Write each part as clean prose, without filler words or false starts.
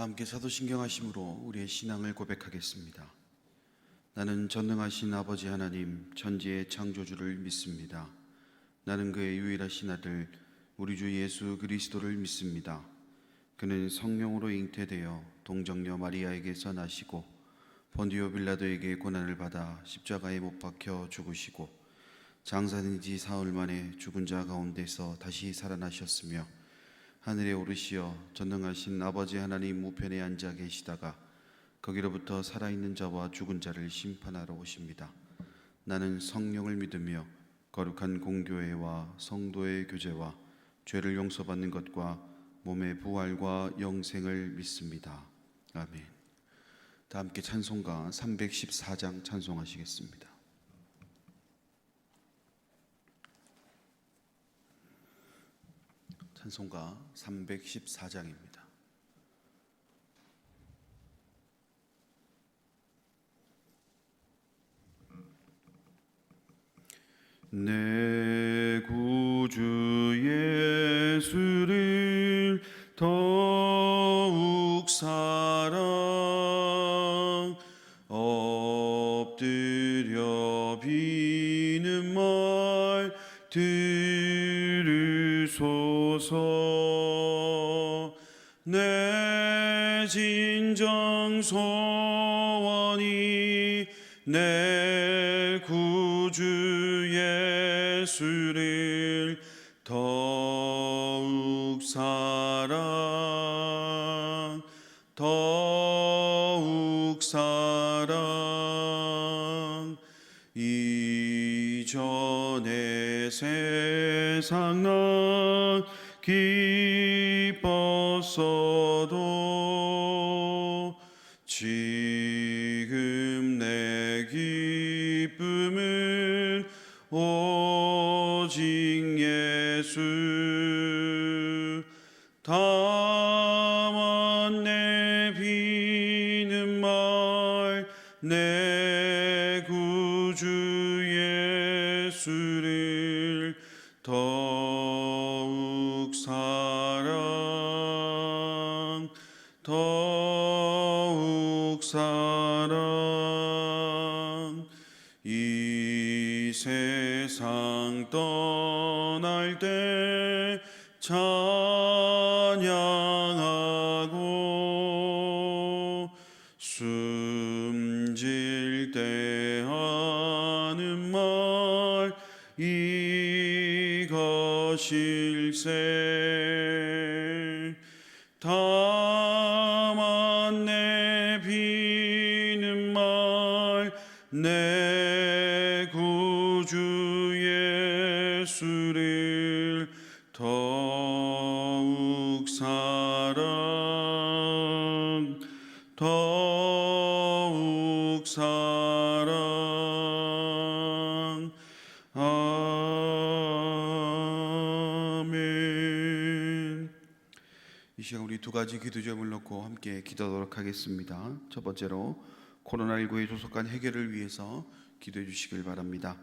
다 함께 사도신경하심으로 우리의 신앙을 고백하겠습니다. 나는 전능하신 아버지 하나님 천지의 창조주를 믿습니다. 나는 그의 유일하신 아들 우리 주 예수 그리스도를 믿습니다. 그는 성령으로 잉태되어 동정녀 마리아에게서 나시고 본디오 빌라도에게 고난을 받아 십자가에 못 박혀 죽으시고 장사된 지 사흘 만에 죽은 자 가운데서 다시 살아나셨으며 하늘에 오르시어 전능하신 아버지 하나님 우편에 앉아 계시다가 거기로부터 살아있는 자와 죽은 자를 심판하러 오십니다. 나는 성령을 믿으며 거룩한 공교회와 성도의 교제와 죄를 용서받는 것과 몸의 부활과 영생을 믿습니다. 아멘. 다 함께 찬송가 314장 찬송하시겠습니다. 찬송가 314장입니다. 내 구주 예수를 더욱 사랑 엎드려 비는 말 들으소서. 내 진정 소원이 내 구주 예수를 더욱 사랑 이전에 세상 난 기뻤어도 지금 내 기쁨은 오직 예수. 다만 내 비는 말 내 구주 예수를 더욱 사랑 이 세상 떠날 때 찬양하고 숨질 때 하는 말 이것일세. 다만 내 비는 말 내 구주 예수를 더욱 사랑 아멘. 이 시간 우리 두 가지 기도 제목을 놓고 함께 기도하도록 하겠습니다. 첫 번째로 코로나19의 조속한 해결을 위해서 기도해 주시길 바랍니다.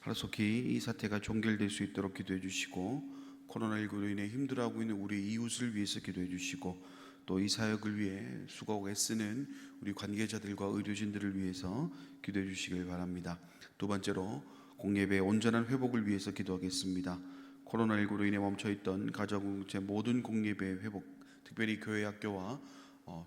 하루속히 이 사태가 종결될 수 있도록 기도해 주시고, 코로나19로 인해 힘들어하고 있는 우리 이웃을 위해서 기도해 주시고, 또 이 사역을 위해 수고하고 애쓰는 우리 관계자들과 의료진들을 위해서 기도해 주시길 바랍니다. 두 번째로 공예배의 온전한 회복을 위해서 기도하겠습니다. 코로나19로 인해 멈춰있던 가정공동체 모든 공예배 회복, 특별히 교회 학교와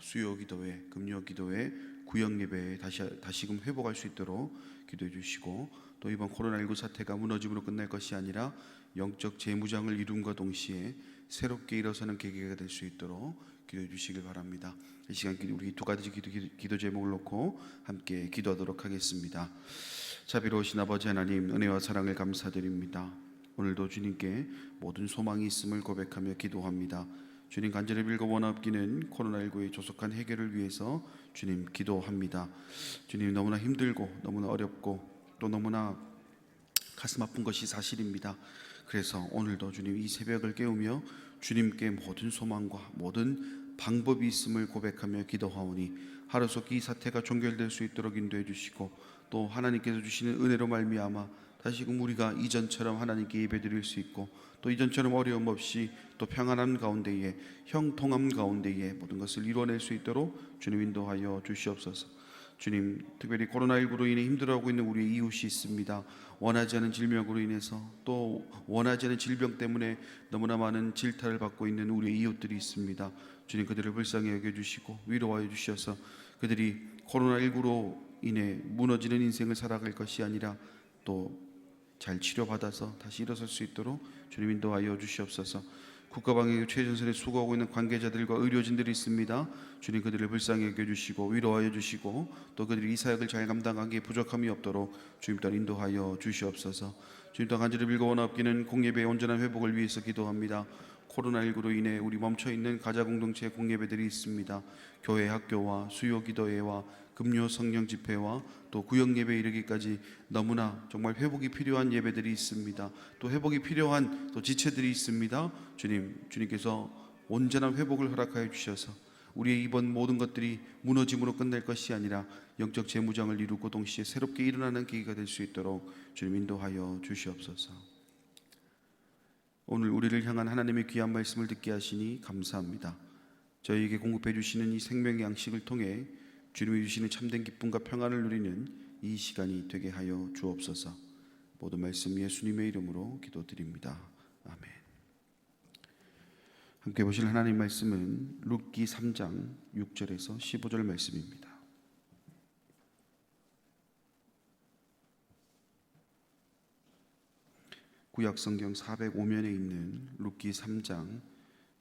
수요 기도회, 금요 기도회, 구역 예배에 다시금 회복할 수 있도록 기도해 주시고, 또 이번 코로나19 사태가 무너짐으로 끝날 것이 아니라 영적 재무장을 이룸과 동시에 새롭게 일어서는 계기가 될 수 있도록 기도해 주시길 바랍니다. 이 시간 우리 두 가지 기도 제목을 놓고 함께 기도하도록 하겠습니다. 자비로우신 아버지 하나님, 은혜와 사랑을 감사드립니다. 오늘도 주님께 모든 소망이 있음을 고백하며 기도합니다. 주님, 간절히 빌고 원하옵기는 코로나19의 조속한 해결을 위해서 주님 기도합니다. 주님, 너무나 힘들고 너무나 어렵고 또 너무나 가슴 아픈 것이 사실입니다. 그래서 오늘도 주님 이 새벽을 깨우며 주님께 모든 소망과 모든 방법이 있음을 고백하며 기도하오니 하루속히 이 사태가 종결될 수 있도록 인도해 주시고, 또 하나님께서 주시는 은혜로 말미암아 다시금 우리가 이전처럼 하나님께 예배드릴 수 있고 또 이전처럼 어려움 없이 또 평안함 가운데에 형통함 가운데에 모든 것을 이루어낼 수 있도록 주님 인도하여 주시옵소서. 주님, 특별히 코로나19로 인해 힘들어하고 있는 우리의 이웃이 있습니다. 원하지 않은 질병으로 인해서 또 원하지 않은 질병 때문에 너무나 많은 질타를 받고 있는 우리의 이웃들이 있습니다. 주님, 그들을 불쌍히 여겨주시고 위로하여 주셔서 그들이 코로나19로 인해 무너지는 인생을 살아갈 것이 아니라 또 잘 치료받아서 다시 일어설 수 있도록 주님 인도하여 주시옵소서. 국가방역 최전선에 수고하고 있는 관계자들과 의료진들이 있습니다. 주님, 그들을 불쌍히 여겨주시고 위로하여 주시고 또 그들이 이 사역을 잘 감당하기에 부족함이 없도록 주님 또한 인도하여 주시옵소서. 주님 또한 간절히 빌고 원하옵기는 공예배의 온전한 회복을 위해서 기도합니다. 코로나19로 인해 우리 멈춰있는 가자 공동체 공예배들이 있습니다. 교회 학교와 수요 기도회와 금요 성령 집회와 또 구역 예배 이르기까지 너무나 정말 회복이 필요한 예배들이 있습니다. 또 회복이 필요한 또 지체들이 있습니다. 주님께서 온전한 회복을 허락하여 주셔서 우리의 이번 모든 것들이 무너짐으로 끝날 것이 아니라 영적 재무장을 이루고 동시에 새롭게 일어나는 계기가 될 수 있도록 주님 인도하여 주시옵소서. 오늘 우리를 향한 하나님의 귀한 말씀을 듣게 하시니 감사합니다. 저희에게 공급해 주시는 이 생명의 양식을 통해 주님이 주시는 참된 기쁨과 평안을 누리는 이 시간이 되게 하여 주옵소서. 모든 말씀 예수님의 이름으로 기도드립니다. 아멘. 함께 보실 하나님 말씀은 룻기 3장 6절에서 15절 말씀입니다. 구약성경 405면에 있는 룻기 3장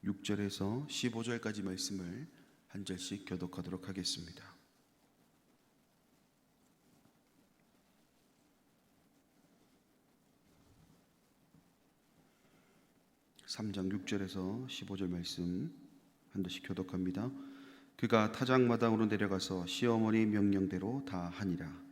6절에서 15절까지 말씀을 한 절씩 교독하도록 하겠습니다. 3장 6절에서 15절 말씀 한 절씩 교독합니다. 그가 타작마당으로 내려가서 시어머니 명령대로 다 하니라.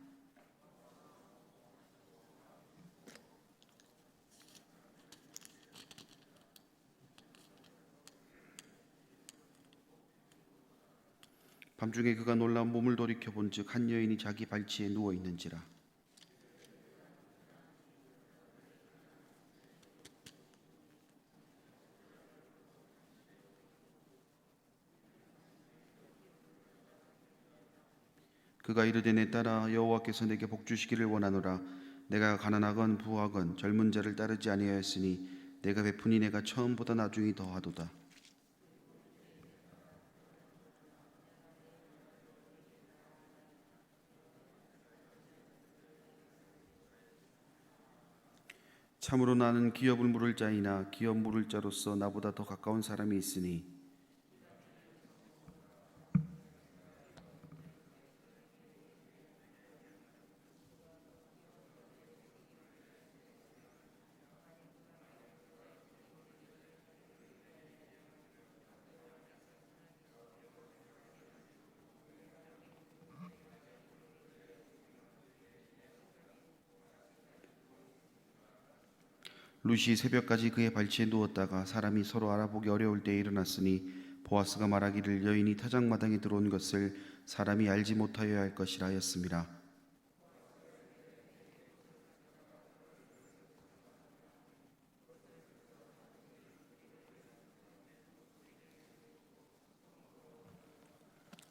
밤중에 그가 놀라 몸을 돌이켜 본즉 한 여인이 자기 발치에 누워 있는지라. 그가 이르되 내 딸아, 여호와께서 내게 복 주시기를 원하노라. 내가 가난하건 부하건 젊은 자를 따르지 아니하였으니 내가 베푸니 내가 처음보다 나중이 더하도다. 참으로 나는 기업을 물을 자이나 기업 물을 자로서 나보다 더 가까운 사람이 있으니 룻이 새벽까지 그의 발치에 누웠다가 사람이 서로 알아보기 어려울 때에 일어났으니 보아스가 말하기를 여인이 타작마당에 들어온 것을 사람이 알지 못하여야 할 것이라 하였습니다.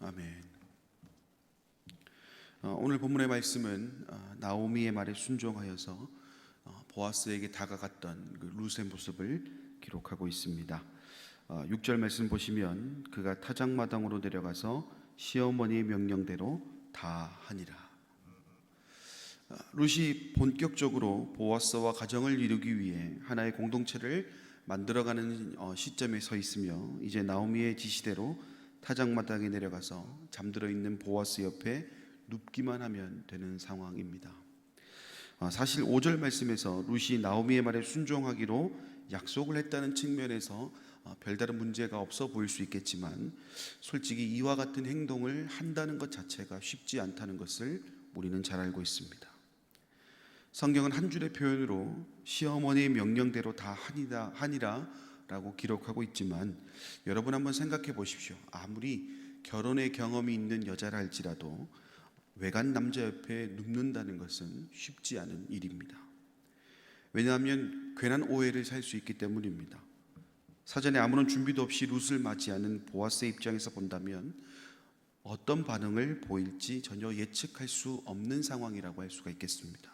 아멘. 오늘 본문의 말씀은 나오미의 말에 순종하여서 보아스에게 다가갔던 그 룻의 모습을 기록하고 있습니다. 6절 말씀 보시면 그가 타작마당으로 내려가서 시어머니의 명령대로 다 하니라. 룻이 본격적으로 보아스와 가정을 이루기 위해 하나의 공동체를 만들어가는 시점에 서 있으며 이제 나오미의 지시대로 타작마당에 내려가서 잠들어 있는 보아스 옆에 눕기만 하면 되는 상황입니다. 사실 5절 말씀에서 룻이 나오미의 말에 순종하기로 약속을 했다는 측면에서 별다른 문제가 없어 보일 수 있겠지만 솔직히 이와 같은 행동을 한다는 것 자체가 쉽지 않다는 것을 우리는 잘 알고 있습니다. 성경은 한 줄의 표현으로 시어머니의 명령대로 다 하니라 라고 기록하고 있지만 여러분 한번 생각해 보십시오. 아무리 결혼의 경험이 있는 여자라 할지라도 외간 남자 옆에 눕는다는 것은 쉽지 않은 일입니다. 왜냐하면 괜한 오해를 살 수 있기 때문입니다. 사전에 아무런 준비도 없이 룻을 맞이하는 보아스의 입장에서 본다면 어떤 반응을 보일지 전혀 예측할 수 없는 상황이라고 할 수가 있겠습니다.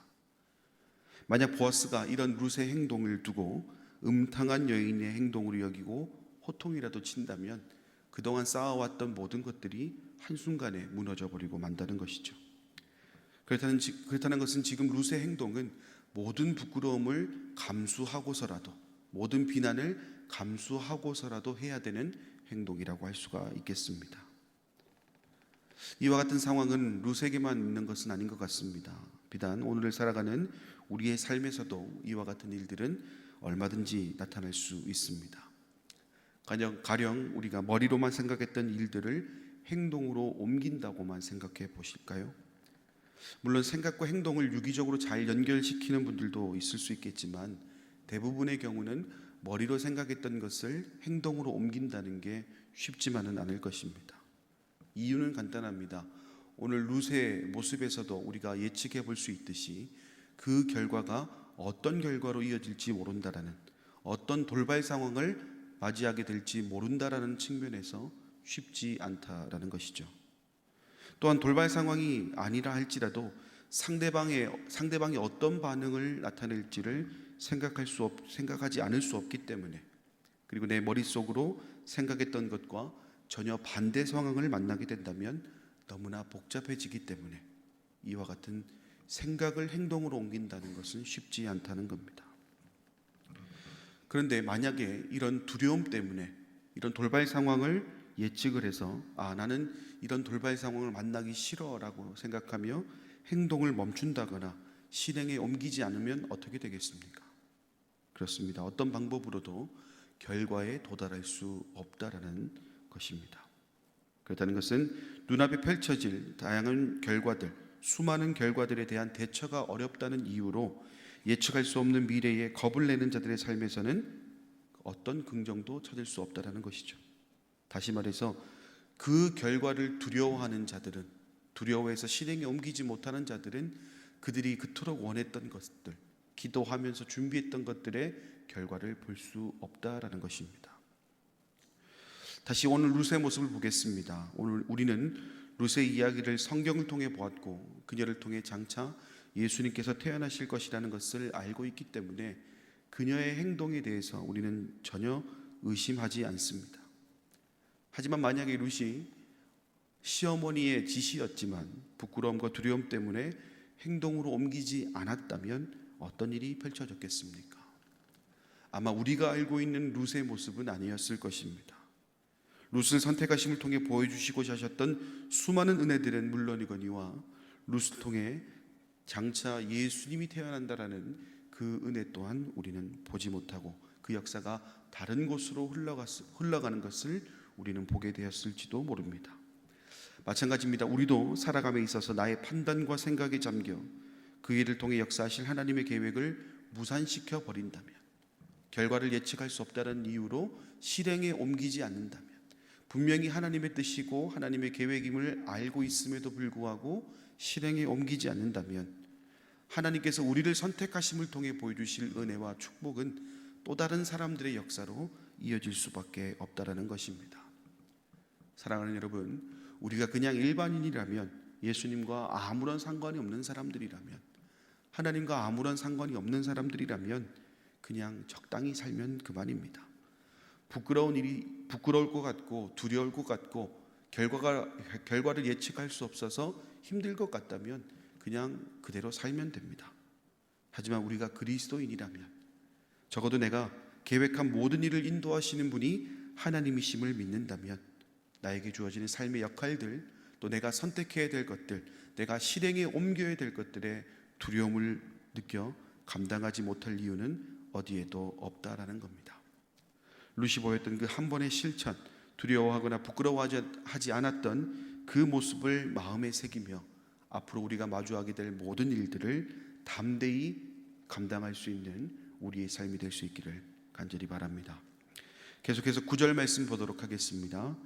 만약 보아스가 이런 룻의 행동을 두고 음탕한 여인의 행동으로 여기고 호통이라도 친다면 그동안 쌓아왔던 모든 것들이 한순간에 무너져 버리고 만다는 것이죠. 그렇다는 것은 지금 룻의 행동은 모든 부끄러움을 감수하고서라도, 모든 비난을 감수하고서라도 해야 되는 행동이라고 할 수가 있겠습니다. 이와 같은 상황은 룻에게만 있는 것은 아닌 것 같습니다. 비단 오늘을 살아가는 우리의 삶에서도 이와 같은 일들은 얼마든지 나타날 수 있습니다. 가령 우리가 머리로만 생각했던 일들을 행동으로 옮긴다고만 생각해 보실까요? 물론 생각과 행동을 유기적으로 잘 연결시키는 분들도 있을 수 있겠지만 대부분의 경우는 머리로 생각했던 것을 행동으로 옮긴다는 게 쉽지만은 않을 것입니다. 이유는 간단합니다. 오늘 룻의 모습에서도 우리가 예측해 볼 수 있듯이 그 결과가 어떤 결과로 이어질지 모른다라는, 어떤 돌발 상황을 맞이하게 될지 모른다라는 측면에서 쉽지 않다라는 것이죠. 또한 돌발 상황이 아니라 할지라도 상대방이 어떤 반응을 나타낼지를 생각하지 않을 수 없기 때문에, 그리고 내 머릿속으로 생각했던 것과 전혀 반대 상황을 만나게 된다면 너무나 복잡해지기 때문에 이와 같은 생각을 행동으로 옮긴다는 것은 쉽지 않다는 겁니다. 그런데 만약에 이런 두려움 때문에 이런 돌발 상황을 예측을 해서 나는 이런 돌발 상황을 만나기 싫어라고 생각하며 행동을 멈춘다거나 실행에 옮기지 않으면 어떻게 되겠습니까? 그렇습니다. 어떤 방법으로도 결과에 도달할 수 없다라는 것입니다. 그렇다는 것은 눈앞에 펼쳐질 다양한 결과들, 수많은 결과들에 대한 대처가 어렵다는 이유로 예측할 수 없는 미래에 겁을 내는 자들의 삶에서는 어떤 긍정도 찾을 수 없다라는 것이죠. 다시 말해서 그 결과를 두려워하는 자들은, 두려워해서 실행에 옮기지 못하는 자들은 그들이 그토록 원했던 것들, 기도하면서 준비했던 것들의 결과를 볼 수 없다라는 것입니다. 다시 오늘 룻의 모습을 보겠습니다. 오늘 우리는 룻의 이야기를 성경을 통해 보았고 그녀를 통해 장차 예수님께서 태어나실 것이라는 것을 알고 있기 때문에 그녀의 행동에 대해서 우리는 전혀 의심하지 않습니다. 하지만 만약에 룻이 시어머니의 지시였지만 부끄러움과 두려움 때문에 행동으로 옮기지 않았다면 어떤 일이 펼쳐졌겠습니까? 아마 우리가 알고 있는 룻의 모습은 아니었을 것입니다. 룻을 선택하심을 통해 보여주시고자 하셨던 수많은 은혜들은 물론이거니와 룻을 통해 장차 예수님이 태어난다라는 그 은혜 또한 우리는 보지 못하고 그 역사가 다른 곳으로 흘러가는 것을 우리는 보게 되었을지도 모릅니다. 마찬가지입니다. 우리도 살아감에 있어서 나의 판단과 생각에 잠겨 그 일을 통해 역사하실 하나님의 계획을 무산시켜 버린다면, 결과를 예측할 수 없다는 이유로 실행에 옮기지 않는다면, 분명히 하나님의 뜻이고 하나님의 계획임을 알고 있음에도 불구하고 실행에 옮기지 않는다면 하나님께서 우리를 선택하심을 통해 보여주실 은혜와 축복은 또 다른 사람들의 역사로 이어질 수밖에 없다라는 것입니다. 사랑하는 여러분, 우리가 그냥 일반인이라면, 예수님과 아무런 상관이 없는 사람들이라면, 하나님과 아무런 상관이 없는 사람들이라면 그냥 적당히 살면 그만입니다. 부끄러울 것 같고 두려울 것 같고 결과를 예측할 수 없어서 힘들 것 같다면 그냥 그대로 살면 됩니다. 하지만 우리가 그리스도인이라면, 적어도 내가 계획한 모든 일을 인도하시는 분이 하나님이심을 믿는다면 나에게 주어지는 삶의 역할들, 또 내가 선택해야 될 것들, 내가 실행에 옮겨야 될 것들에 두려움을 느껴 감당하지 못할 이유는 어디에도 없다라는 겁니다. 룻이 보였던 그 한 번의 실천, 두려워하거나 부끄러워하지 않았던 그 모습을 마음에 새기며 앞으로 우리가 마주하게 될 모든 일들을 담대히 감당할 수 있는 우리의 삶이 될 수 있기를 간절히 바랍니다. 계속해서 9절 말씀 보도록 하겠습니다.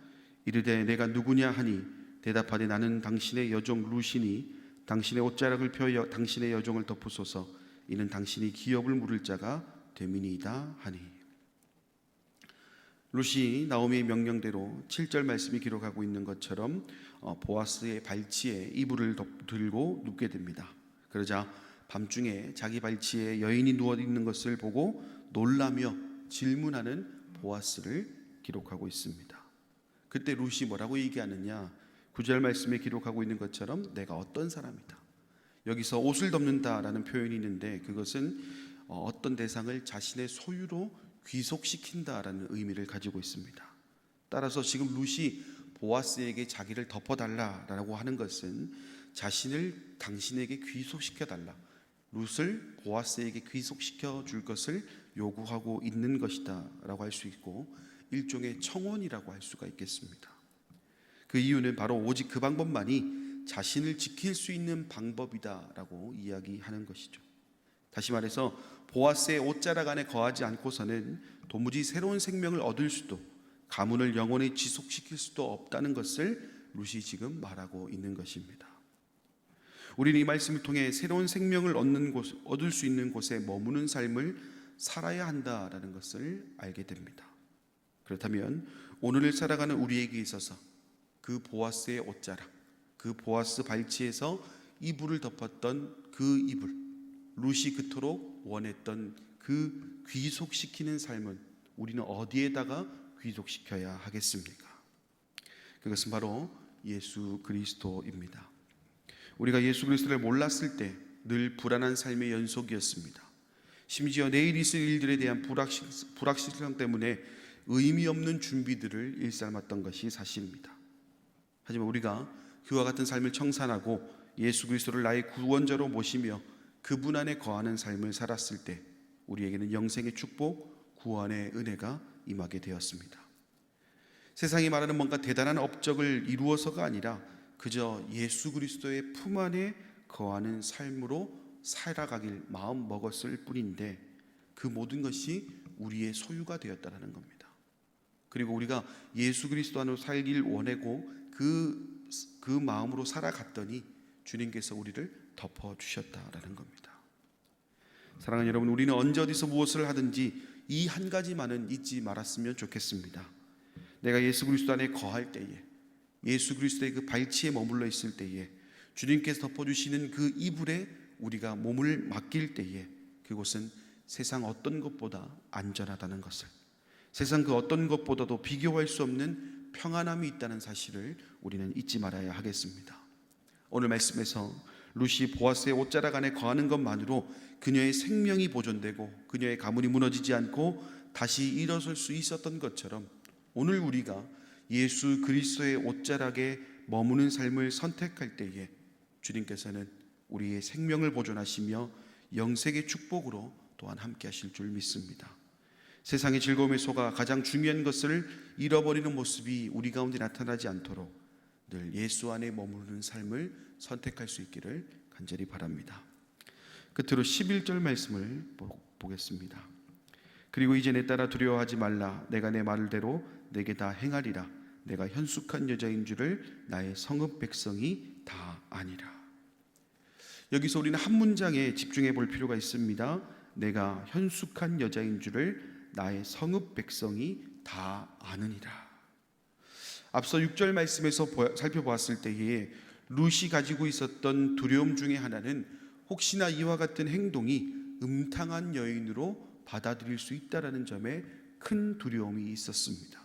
이르되 내가 누구냐 하니 대답하되 나는 당신의 여종 룻이니 당신의 옷자락을 펴 당신의 여종을 덮으소서. 이는 당신이 기업을 물을 자가 됨이니이다 하니. 룻이 나오미의 명령대로 7절 말씀이 기록하고 있는 것처럼 보아스의 발치에 이불을 들고 눕게 됩니다. 그러자 밤중에 자기 발치에 여인이 누워 있는 것을 보고 놀라며 질문하는 보아스를 기록하고 있습니다. 그때 룻이 뭐라고 얘기하느냐? 9절 말씀에 기록하고 있는 것처럼 내가 어떤 사람이다. 여기서 옷을 덮는다라는 표현이 있는데 그것은 어떤 대상을 자신의 소유로 귀속시킨다라는 의미를 가지고 있습니다. 따라서 지금 룻이 보아스에게 자기를 덮어달라라고 하는 것은 자신을 당신에게 귀속시켜달라, 룻을 보아스에게 귀속시켜 줄 것을 요구하고 있는 것이다 라고 할 수 있고, 일종의 청혼이라고 할 수가 있겠습니다. 그 이유는 바로 오직 그 방법만이 자신을 지킬 수 있는 방법이다라고 이야기하는 것이죠. 다시 말해서 보아스의 옷자락 안에 거하지 않고서는 도무지 새로운 생명을 얻을 수도, 가문을 영원히 지속시킬 수도 없다는 것을 룻이 지금 말하고 있는 것입니다. 우리는 이 말씀을 통해 새로운 생명을 얻을 수 있는 곳에 머무는 삶을 살아야 한다라는 것을 알게 됩니다. 그렇다면 오늘을 살아가는 우리에게 있어서 그 보아스의 옷자락, 그 보아스 발치에서 이불을 덮었던 그 이불, 룻이 그토록 원했던 그 귀속시키는 삶은 우리는 어디에다가 귀속시켜야 하겠습니까? 그것은 바로 예수 그리스도입니다. 우리가 예수 그리스도를 몰랐을 때 늘 불안한 삶의 연속이었습니다. 심지어 내일 있을 일들에 대한 불확실성 때문에 의미 없는 준비들을 일삼았던 것이 사실입니다. 하지만 우리가 그와 같은 삶을 청산하고 예수 그리스도를 나의 구원자로 모시며 그분 안에 거하는 삶을 살았을 때 우리에게는 영생의 축복, 구원의 은혜가 임하게 되었습니다. 세상이 말하는 뭔가 대단한 업적을 이루어서가 아니라 그저 예수 그리스도의 품 안에 거하는 삶으로 살아가길 마음 먹었을 뿐인데 그 모든 것이 우리의 소유가 되었다는 겁니다. 그리고 우리가 예수 그리스도 안으로 살길 원하고 그 마음으로 살아갔더니 주님께서 우리를 덮어주셨다라는 겁니다. 사랑하는 여러분, 우리는 언제 어디서 무엇을 하든지 이 한 가지만은 잊지 말았으면 좋겠습니다. 내가 예수 그리스도 안에 거할 때에, 예수 그리스도의 그 발치에 머물러 있을 때에, 주님께서 덮어주시는 그 이불에 우리가 몸을 맡길 때에 그곳은 세상 어떤 것보다 안전하다는 것을, 세상 그 어떤 것보다도 비교할 수 없는 평안함이 있다는 사실을 우리는 잊지 말아야 하겠습니다. 오늘 말씀에서 룻이 보아스의 옷자락 안에 거하는 것만으로 그녀의 생명이 보존되고 그녀의 가문이 무너지지 않고 다시 일어설 수 있었던 것처럼 오늘 우리가 예수 그리스도의 옷자락에 머무는 삶을 선택할 때에 주님께서는 우리의 생명을 보존하시며 영생의 축복으로 또한 함께 하실 줄 믿습니다. 세상의 즐거움에 속아 가장 중요한 것을 잃어버리는 모습이 우리 가운데 나타나지 않도록 늘 예수 안에 머무르는 삶을 선택할 수 있기를 간절히 바랍니다. 끝으로 11절 말씀을 보겠습니다. 그리고 이제 내 따라 두려워하지 말라. 내가 내 말대로 내게 다 행하리라. 내가 현숙한 여자인 줄을 나의 성읍 백성이 다 아니라. 여기서 우리는 한 문장에 집중해 볼 필요가 있습니다. 내가 현숙한 여자인 줄을 나의 성읍 백성이 다 아느니라. 앞서 6절 말씀에서 살펴보았을 때에 룻이 가지고 있었던 두려움 중에 하나는 혹시나 이와 같은 행동이 음탕한 여인으로 받아들일 수 있다는 점에 큰 두려움이 있었습니다.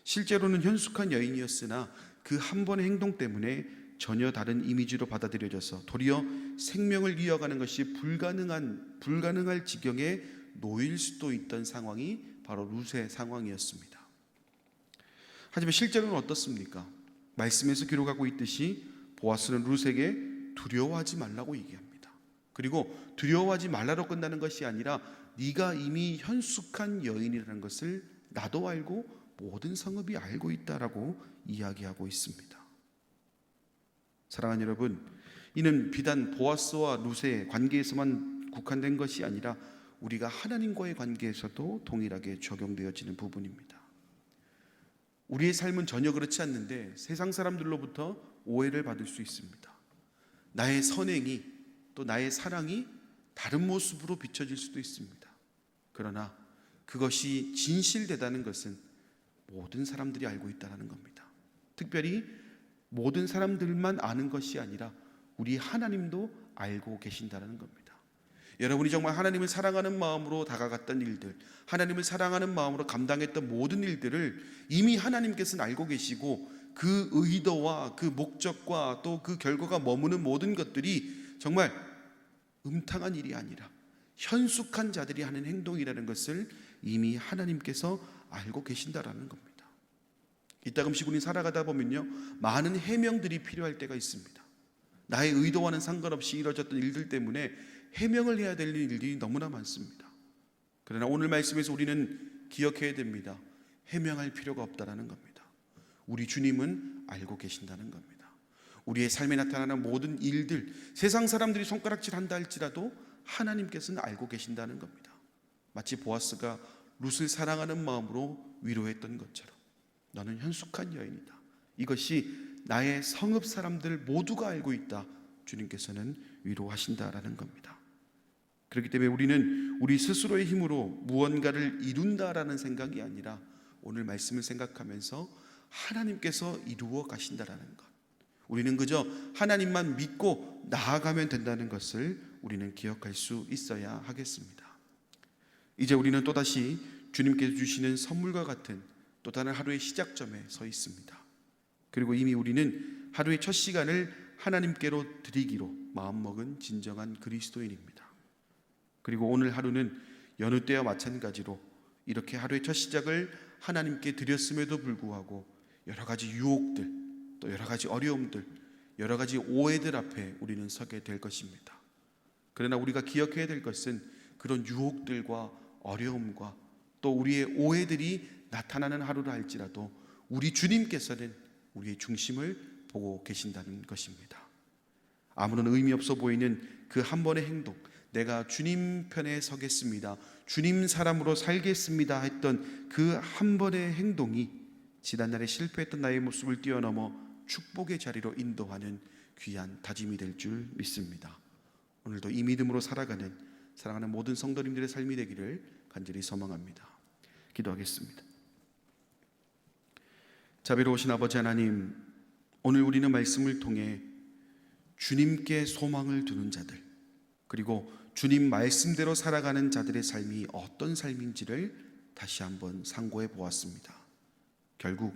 실제로는 현숙한 여인이었으나 그 한 번의 행동 때문에 전혀 다른 이미지로 받아들여져서 도리어 생명을 이어가는 것이 불가능할 지경에 놓일 수도 있던 상황이 바로 룻의 상황이었습니다. 하지만 실제로는 어떻습니까? 말씀에서 기록하고 있듯이 보아스는 룻에게 두려워하지 말라고 얘기합니다. 그리고 두려워하지 말라로 끝나는 것이 아니라 네가 이미 현숙한 여인이라는 것을 나도 알고 모든 성읍이 알고 있다라고 이야기하고 있습니다. 사랑하는 여러분, 이는 비단 보아스와 룻의 관계에서만 국한된 것이 아니라 우리가 하나님과의 관계에서도 동일하게 적용되어지는 부분입니다. 우리의 삶은 전혀 그렇지 않는데 세상 사람들로부터 오해를 받을 수 있습니다. 나의 선행이 또 나의 사랑이 다른 모습으로 비춰질 수도 있습니다. 그러나 그것이 진실되다는 것은 모든 사람들이 알고 있다는 겁니다. 특별히 모든 사람들만 아는 것이 아니라 우리 하나님도 알고 계신다는 겁니다. 여러분이 정말 하나님을 사랑하는 마음으로 다가갔던 일들, 하나님을 사랑하는 마음으로 감당했던 모든 일들을 이미 하나님께서는 알고 계시고, 그 의도와 그 목적과 또 그 결과가 머무는 모든 것들이 정말 음탕한 일이 아니라 현숙한 자들이 하는 행동이라는 것을 이미 하나님께서 알고 계신다라는 겁니다. 이따금씩 우리 살아가다 보면요, 많은 해명들이 필요할 때가 있습니다. 나의 의도와는 상관없이 이루어졌던 일들 때문에 해명을 해야 될 일들이 너무나 많습니다. 그러나 오늘 말씀에서 우리는 기억해야 됩니다. 해명할 필요가 없다는 겁니다. 우리 주님은 알고 계신다는 겁니다. 우리의 삶에 나타나는 모든 일들, 세상 사람들이 손가락질한다 할지라도 하나님께서는 알고 계신다는 겁니다. 마치 보아스가 룻을 사랑하는 마음으로 위로했던 것처럼 너는 현숙한 여인이다. 이것이 나의 성읍 사람들 모두가 알고 있다. 주님께서는 위로하신다라는 겁니다. 그렇기 때문에 우리는 우리 스스로의 힘으로 무언가를 이룬다라는 생각이 아니라 오늘 말씀을 생각하면서 하나님께서 이루어 가신다라는 것, 우리는 그저 하나님만 믿고 나아가면 된다는 것을 우리는 기억할 수 있어야 하겠습니다. 이제 우리는 또다시 주님께서 주시는 선물과 같은 또 다른 하루의 시작점에 서 있습니다. 그리고 이미 우리는 하루의 첫 시간을 하나님께로 드리기로 마음먹은 진정한 그리스도인입니다. 그리고 오늘 하루는 여느 때와 마찬가지로 이렇게 하루의 첫 시작을 하나님께 드렸음에도 불구하고 여러 가지 유혹들, 또 여러 가지 어려움들, 여러 가지 오해들 앞에 우리는 서게 될 것입니다. 그러나 우리가 기억해야 될 것은 그런 유혹들과 어려움과 또 우리의 오해들이 나타나는 하루라 할지라도 우리 주님께서는 우리의 중심을 보고 계신다는 것입니다. 아무런 의미 없어 보이는 그 한 번의 행동, 내가 주님 편에 서겠습니다, 주님 사람으로 살겠습니다 했던 그 한 번의 행동이 지난날에 실패했던 나의 모습을 뛰어넘어 축복의 자리로 인도하는 귀한 다짐이 될 줄 믿습니다. 오늘도 이 믿음으로 살아가는 사랑하는 모든 성도님들의 삶이 되기를 간절히 소망합니다. 기도하겠습니다. 자비로우신 아버지 하나님, 오늘 우리는 말씀을 통해 주님께 소망을 두는 자들, 그리고 주님 말씀대로 살아가는 자들의 삶이 어떤 삶인지를 다시 한번 상고해 보았습니다. 결국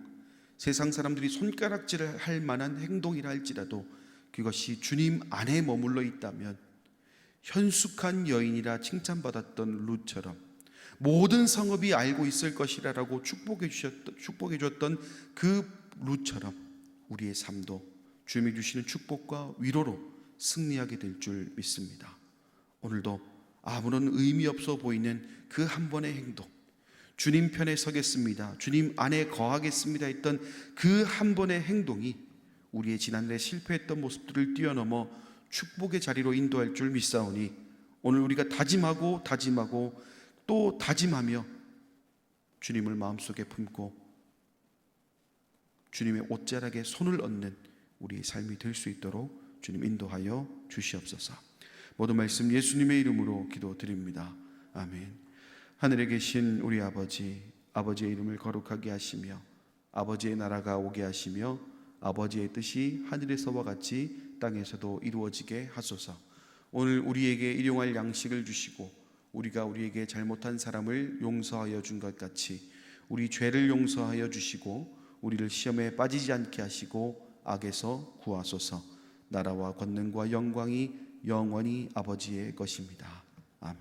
세상 사람들이 손가락질을 할 만한 행동이라 할지라도 그것이 주님 안에 머물러 있다면 현숙한 여인이라 칭찬받았던 룻처럼 모든 성읍이 알고 있을 것이라고 축복해 주었던 그 룻처럼 우리의 삶도 주님이 주시는 축복과 위로로 승리하게 될 줄 믿습니다. 오늘도 아무런 의미 없어 보이는 그 한 번의 행동, 주님 편에 서겠습니다, 주님 안에 거하겠습니다 했던 그 한 번의 행동이 우리의 지난날에 실패했던 모습들을 뛰어넘어 축복의 자리로 인도할 줄 믿사오니 오늘 우리가 다짐하고 또 다짐하며 주님을 마음속에 품고 주님의 옷자락에 손을 얹는 우리의 삶이 될 수 있도록 주님 인도하여 주시옵소서. 모든 말씀 예수님의 이름으로 기도드립니다. 아멘. 하늘에 계신 우리 아버지, 아버지의 이름을 거룩하게 하시며 아버지의 나라가 오게 하시며 아버지의 뜻이 하늘에서와 같이 땅에서도 이루어지게 하소서. 오늘 우리에게 일용할 양식을 주시고 우리가 우리에게 잘못한 사람을 용서하여 준 것 같이 우리 죄를 용서하여 주시고 우리를 시험에 빠지지 않게 하시고 악에서 구하소서. 나라와 권능과 영광이 영원히 아버지의 것입니다. 아멘.